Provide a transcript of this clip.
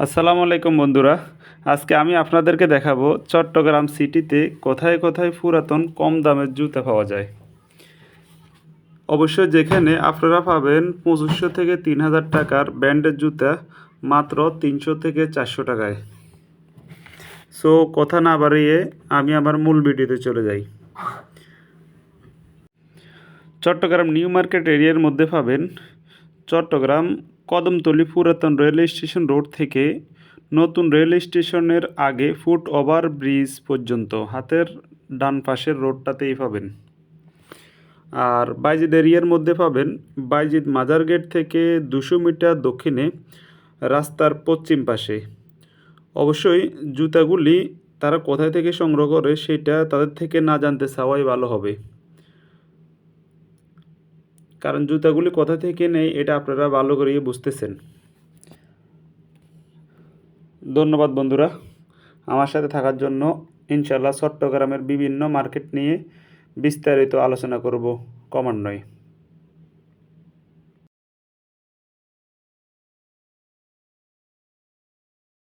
আসসালামু আলাইকুম বন্ধুরা। আজকে আমি আপনাদেরকে দেখাবো চট্টগ্রাম সিটিতে কোথায় কোথায় পুরাতন কম দামের জুতা পাওয়া যায়। অবশ্যই যেখানে আপনারা পাবেন 2500 থেকে 3000 টাকার ব্র্যান্ডের জুতা মাত্র 300 থেকে 400 টাকায়। সো কথা না বাড়িয়ে আমি আমার মূল ভিডিওতে চলে যাই। চট্টগ্রাম নিউ মার্কেট এরিয়ার মধ্যে পাবেন চট্টগ্রাম কদমতলী পুরাতন রেল স্টেশন রোড থেকে নতুন রেল স্টেশনের আগে ফুট ওভার ব্রিজ পর্যন্ত হাতের ডান পাশের রোডটাতেই পাবেন। আর বাইজিদ এরিয়ার মধ্যে পাবেন বাইজিদ মাজার গেট থেকে 200 মিটার দক্ষিণে রাস্তার পশ্চিম পাশে। অবশ্যই জুতাগুলি তারা কোথায় থেকে সংগ্রহ করে সেটা তাদের থেকে না জানতে চাওয়াই ভালো হবে, কারণ জুতাগুলি কোথা থেকে নেই এটা আপনারা ভালো করে বুঝতেছেন। ধন্যবাদ বন্ধুরা আমার সাথে থাকার জন্য। ইনশাআল্লাহ চট্টগ্রামের বিভিন্ন মার্কেট নিয়ে বিস্তারিত আলোচনা করব ক্রমান্বয়ে।